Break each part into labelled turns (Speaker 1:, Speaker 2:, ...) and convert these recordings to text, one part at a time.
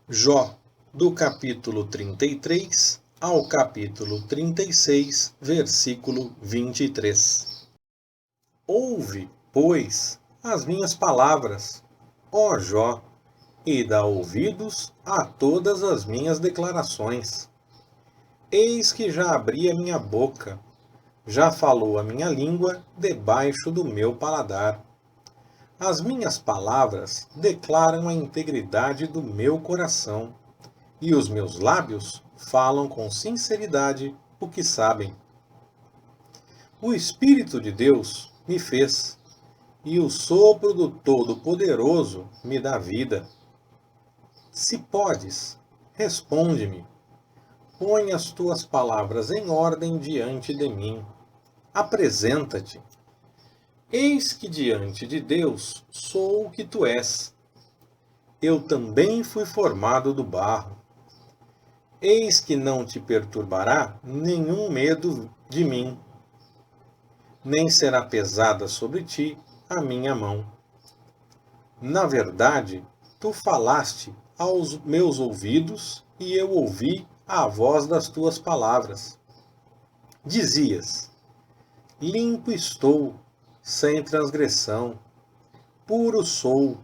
Speaker 1: Jó, do capítulo 33 ao capítulo 36, versículo 23. Ouve, pois, as minhas palavras, ó Jó, e dá ouvidos a todas as minhas declarações. Eis que já abri a minha boca, já falou a minha língua debaixo do meu paladar. As minhas palavras declaram a integridade do meu coração, e os meus lábios falam com sinceridade o que sabem. O Espírito de Deus me fez, e o sopro do Todo-Poderoso me dá vida. Se podes, responde-me. Põe as tuas palavras em ordem diante de mim. Apresenta-te. Eis que diante de Deus sou o que tu és. Eu também fui formado do barro. Eis que não te perturbará nenhum medo de mim, nem será pesada sobre ti a minha mão. Na verdade, tu falaste aos meus ouvidos, e eu ouvi a voz das tuas palavras. Dizias: limpo estou, sem transgressão, puro sou,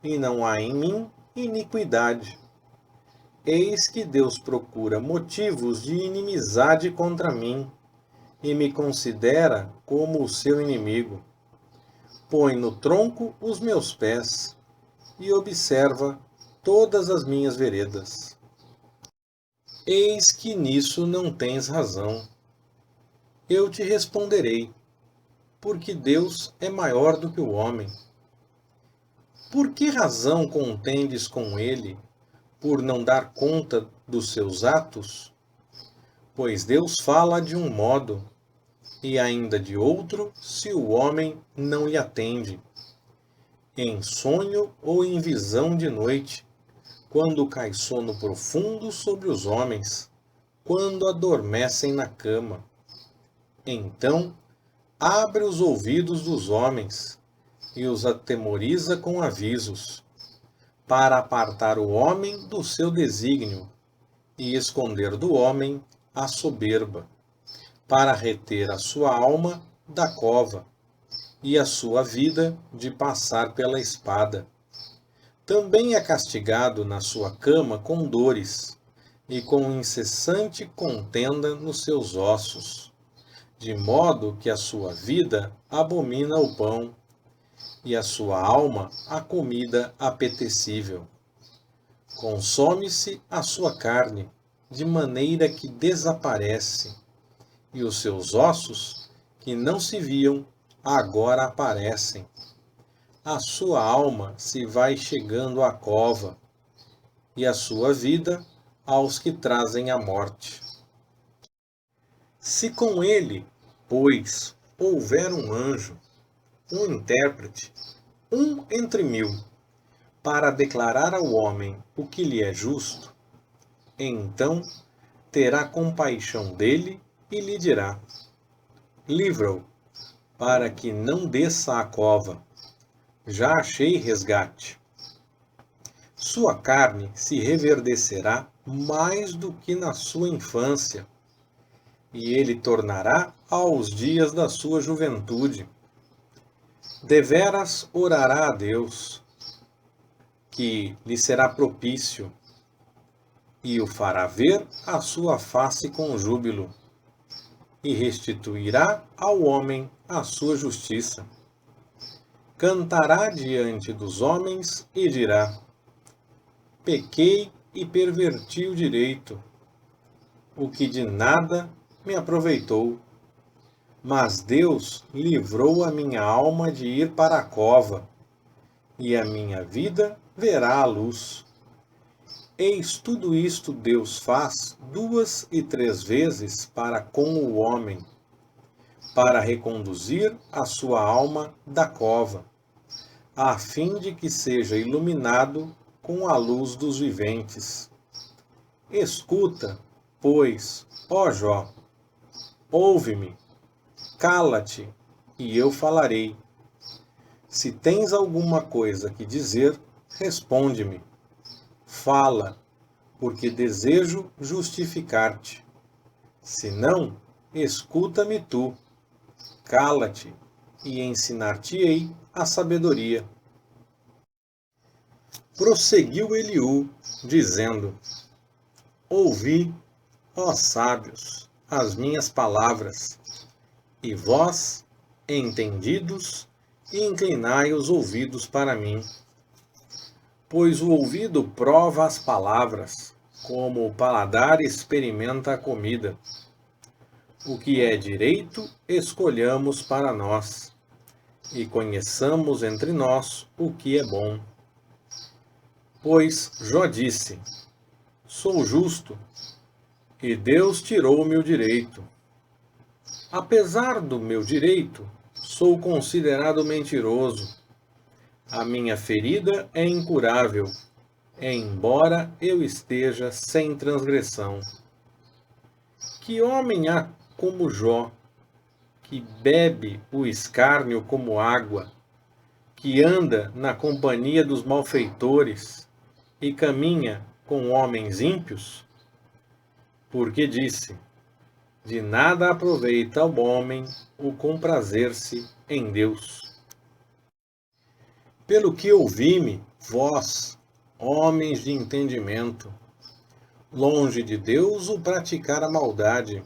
Speaker 1: e não há em mim iniquidade. Eis que Deus procura motivos de inimizade contra mim, e me considera como o seu inimigo. Põe no tronco os meus pés, e observa todas as minhas veredas. Eis que nisso não tens razão. Eu te responderei, porque Deus é maior do que o homem. Por que razão contendes com ele, por não dar conta dos seus atos? Pois Deus fala de um modo, e ainda de outro, se o homem não lhe atende. Em sonho ou em visão de noite, quando cai sono profundo sobre os homens, quando adormecem na cama. Então, abre os ouvidos dos homens, e os atemoriza com avisos, para apartar o homem do seu desígnio, e esconder do homem a soberba, para reter a sua alma da cova, e a sua vida de passar pela espada. Também é castigado na sua cama com dores, e com incessante contenda nos seus ossos, de modo que a sua vida abomina o pão, e a sua alma a comida apetecível. Consome-se a sua carne, de maneira que desaparece, e os seus ossos, que não se viam, agora aparecem. A sua alma se vai chegando à cova, e a sua vida aos que trazem a morte. Se com ele, pois, houver um anjo, um intérprete, um entre 1000, para declarar ao homem o que lhe é justo, então terá compaixão dele e lhe dirá: livra-o, para que não desça à cova. Já achei resgate. Sua carne se reverdecerá mais do que na sua infância, e ele tornará aos dias da sua juventude. Deveras orará a Deus, que lhe será propício, e o fará ver a sua face com júbilo, e restituirá ao homem a sua justiça. Cantará diante dos homens e dirá: pequei e perverti o direito, o que de nada me aproveitou. Mas Deus livrou a minha alma de ir para a cova, e a minha vida verá a luz. Eis tudo isto Deus faz 2 e 3 vezes para com o homem, para reconduzir a sua alma da cova, a fim de que seja iluminado com a luz dos viventes. Escuta, pois, ó Jó, ouve-me, cala-te, e eu falarei. Se tens alguma coisa que dizer, responde-me. fala, porque desejo justificar-te. Se não, escuta-me tu, cala-te, e ensinar-te-ei a sabedoria. Prosseguiu Eliú, dizendo: Ouvi, ó sábios, as minhas palavras, e vós, entendidos, inclinai os ouvidos para mim. Pois o ouvido prova as palavras, como o paladar experimenta a comida. O que é direito, escolhamos para nós, e conheçamos entre nós o que é bom. Pois Jó disse: Sou justo, e Deus tirou-me o direito. Apesar do meu direito, sou considerado mentiroso. A minha ferida é incurável, embora eu esteja sem transgressão. Que homem há como Jó, que bebe o escárnio como água, que anda na companhia dos malfeitores e caminha com homens ímpios? Porque disse: de nada aproveita ao homem o comprazer-se em Deus. Pelo que ouvi-me, vós, homens de entendimento, longe de Deus o praticar a maldade,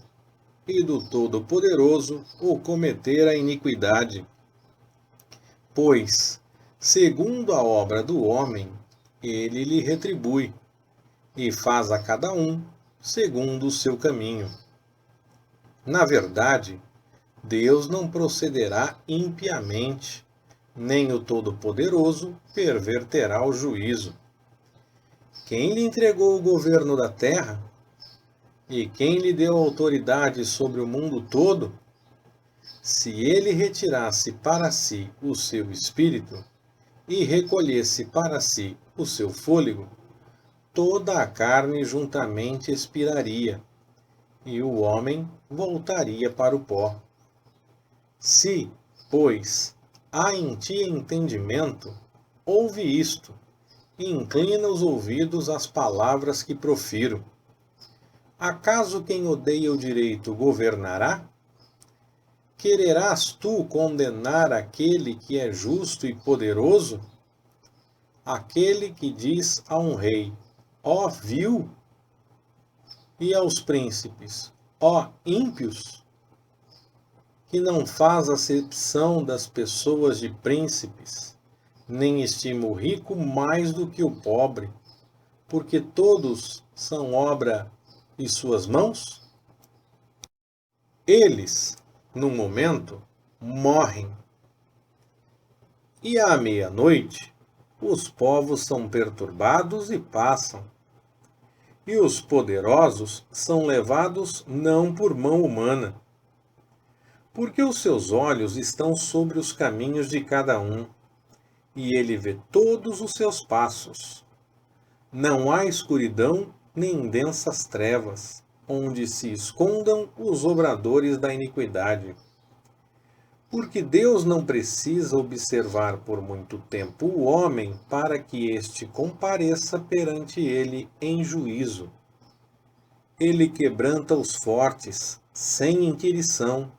Speaker 1: e do Todo-Poderoso o cometer a iniquidade. Pois, segundo a obra do homem, ele lhe retribui, e faz a cada um segundo o seu caminho. Na verdade, Deus não procederá impiamente, nem o Todo-Poderoso perverterá o juízo. Quem lhe entregou o governo da terra? E quem lhe deu autoridade sobre o mundo todo? Se ele retirasse para si o seu espírito e recolhesse para si o seu fôlego, toda a carne juntamente expiraria, e o homem voltaria para o pó. Se, pois, há em ti entendimento, ouve isto, e inclina os ouvidos às palavras que profiro. Acaso quem odeia o direito governará? Quererás tu condenar aquele que é justo e poderoso? Aquele que diz a um rei: ó vil, e aos príncipes: ó ímpios? Que não faz acepção das pessoas de príncipes, nem estima o rico mais do que o pobre, porque todos são obra de suas mãos? Eles, num momento, morrem. E à meia-noite, os povos são perturbados e passam. E os poderosos são levados não por mão humana, porque os seus olhos estão sobre os caminhos de cada um, e ele vê todos os seus passos. Não há escuridão nem densas trevas, onde se escondam os obradores da iniquidade. Porque Deus não precisa observar por muito tempo o homem para que este compareça perante ele em juízo. Ele quebranta os fortes, sem inquirição,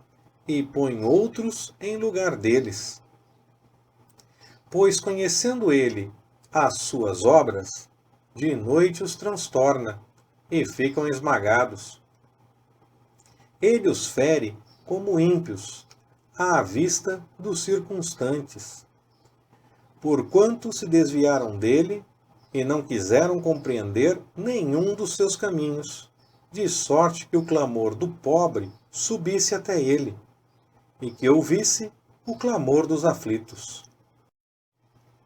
Speaker 1: e põe outros em lugar deles. Pois conhecendo ele as suas obras, de noite os transtorna, e ficam esmagados. Ele os fere como ímpios, à vista dos circunstantes. Porquanto se desviaram dele, e não quiseram compreender nenhum dos seus caminhos, de sorte que o clamor do pobre subisse até ele, e que ouvisse o clamor dos aflitos.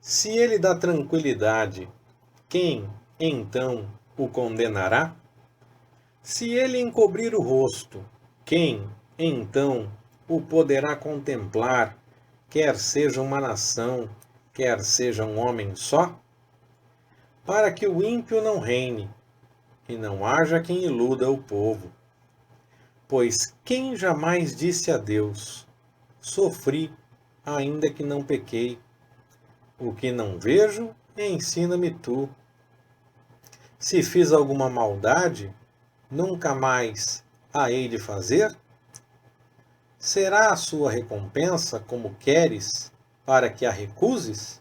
Speaker 1: Se ele dá tranquilidade, quem, então, o condenará? Se ele encobrir o rosto, quem, então, o poderá contemplar, quer seja uma nação, quer seja um homem só? Para que o ímpio não reine, e não haja quem iluda o povo. Pois quem jamais disse a Deus: sofri, ainda que não pequei. O que não vejo, ensina-me tu. Se fiz alguma maldade, nunca mais a hei de fazer? Será a sua recompensa como queres, para que a recuses?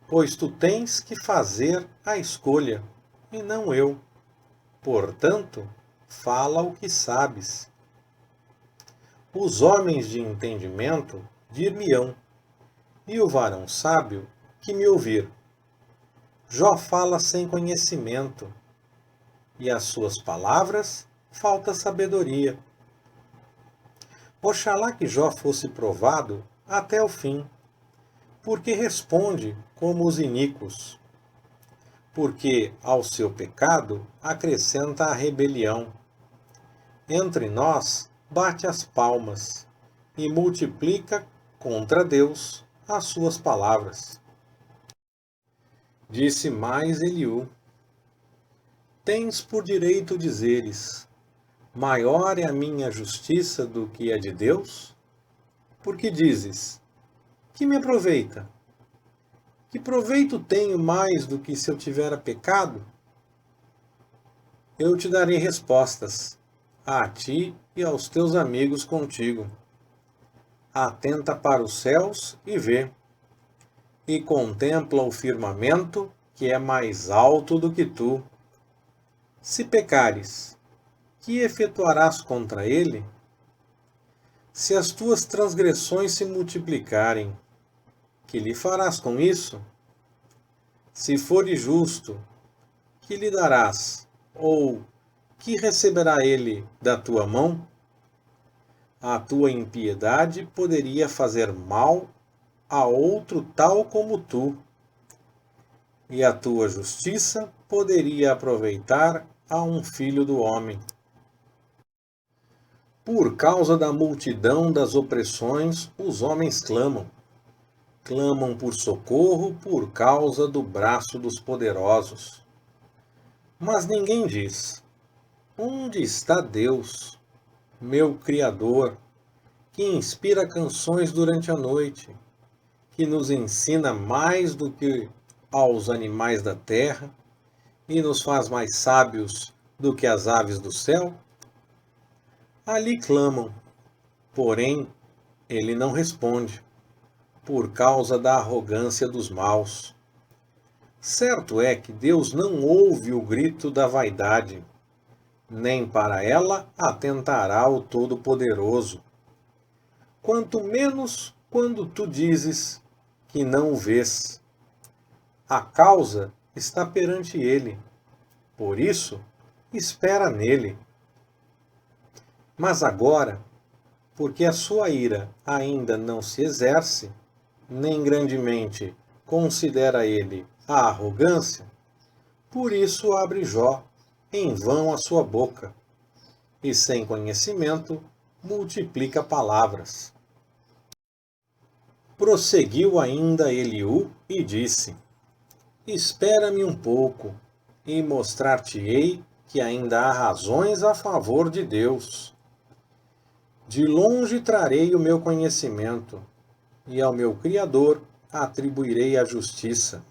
Speaker 1: Pois tu tens que fazer a escolha, e não eu. Portanto, fala o que sabes. Os homens de entendimento dir-me-ão, e o varão sábio que me ouvir. Jó fala sem conhecimento, e às suas palavras falta sabedoria. Oxalá que Jó fosse provado até o fim, porque responde como os iníquos, porque ao seu pecado acrescenta a rebelião. Entre nós bate as palmas e multiplica contra Deus as suas palavras. Disse mais Eliú: Tens por direito dizeres: maior é a minha justiça do que a de Deus? Porque dizes: que me aproveita? Que proveito tenho mais do que se eu tivera pecado? Eu te darei respostas, a ti e aos teus amigos contigo. Atenta para os céus e vê, e contempla o firmamento, que é mais alto do que tu. Se pecares, que efetuarás contra ele? Se as tuas transgressões se multiplicarem, que lhe farás com isso? Se fores justo, que lhe darás? Ou que receberá ele da tua mão? A tua impiedade poderia fazer mal a outro tal como tu, e a tua justiça poderia aproveitar a um filho do homem. Por causa da multidão das opressões, os homens clamam. Clamam por socorro por causa do braço dos poderosos. Mas ninguém diz: onde está Deus, meu Criador, que inspira canções durante a noite, que nos ensina mais do que aos animais da terra e nos faz mais sábios do que as aves do céu? Ali clamam, porém ele não responde, por causa da arrogância dos maus. Certo é que Deus não ouve o grito da vaidade, nem para ela atentará o Todo-Poderoso. Quanto menos quando tu dizes que não o vês. A causa está perante ele, por isso espera nele. Mas agora, porque a sua ira ainda não se exerce, nem grandemente considera ele a arrogância, por isso abre Jó em vão a sua boca, e sem conhecimento multiplica palavras. Prosseguiu ainda Eliú e disse: espera-me um pouco, e mostrar-te-ei que ainda há razões a favor de Deus. De longe trarei o meu conhecimento, e ao meu Criador atribuirei a justiça.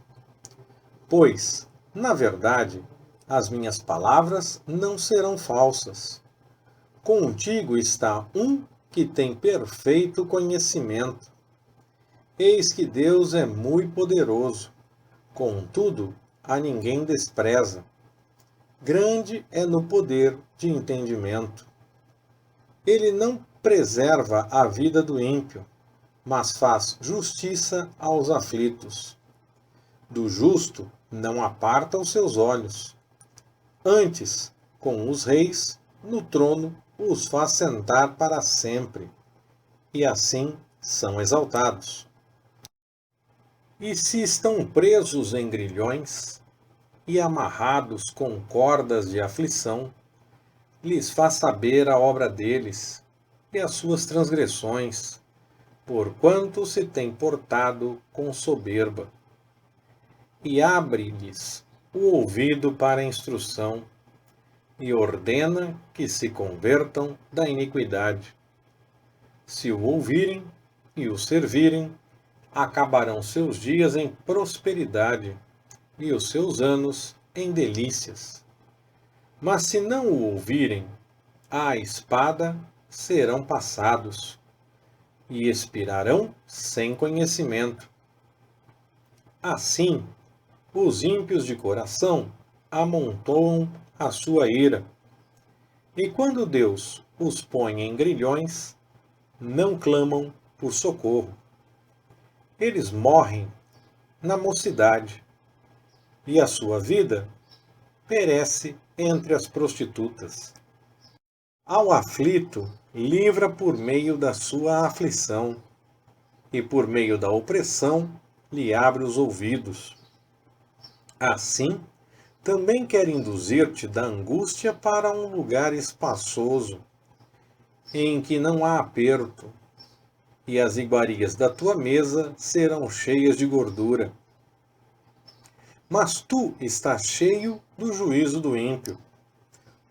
Speaker 1: Pois, na verdade, as minhas palavras não serão falsas. Contigo está um que tem perfeito conhecimento. Eis que Deus é muito poderoso, contudo, a ninguém despreza. Grande é no poder de entendimento. Ele não preserva a vida do ímpio, mas faz justiça aos aflitos. Do justo não aparta os seus olhos. Antes, com os reis, no trono os faz sentar para sempre, e assim são exaltados. E se estão presos em grilhões e amarrados com cordas de aflição, lhes faz saber a obra deles e as suas transgressões, porquanto se tem portado com soberba. E abre-lhes o ouvido para a instrução, e ordena que se convertam da iniquidade. Se o ouvirem e o servirem, acabarão seus dias em prosperidade, e os seus anos em delícias. Mas se não o ouvirem, à espada serão passados e expirarão sem conhecimento. Assim, os ímpios de coração amontoam a sua ira, e quando Deus os põe em grilhões, não clamam por socorro. Eles morrem na mocidade, e a sua vida perece entre as prostitutas. Ao aflito, livra por meio da sua aflição, e por meio da opressão lhe abre os ouvidos. Assim, também quer induzir-te da angústia para um lugar espaçoso, em que não há aperto, e as iguarias da tua mesa serão cheias de gordura. Mas tu estás cheio do juízo do ímpio.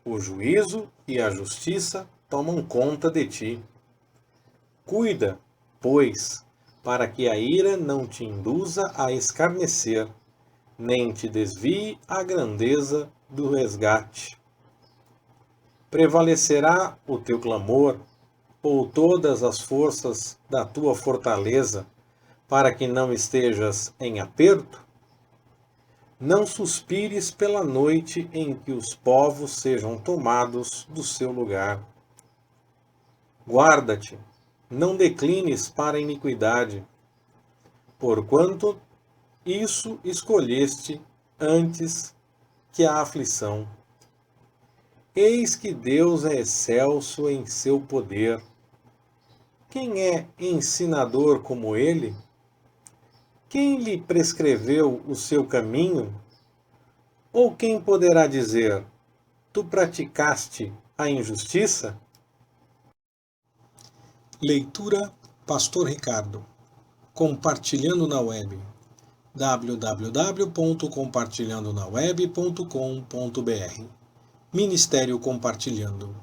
Speaker 1: O juízo e a justiça tomam conta de ti. Cuida, pois, para que a ira não te induza a escarnecer, nem te desvie a grandeza do resgate. Prevalecerá o teu clamor, ou todas as forças da tua fortaleza, para que não estejas em aperto? Não suspires pela noite em que os povos sejam tomados do seu lugar. Guarda-te, não declines para a iniquidade, porquanto isso escolheste antes que a aflição. Eis que Deus é excelso em seu poder. Quem é ensinador como ele? Quem lhe prescreveu o seu caminho? Ou quem poderá dizer, tu praticaste a injustiça? Leitura Pastor Ricardo. Compartilhando na web. www.compartilhandonaweb.com.br Ministério Compartilhando.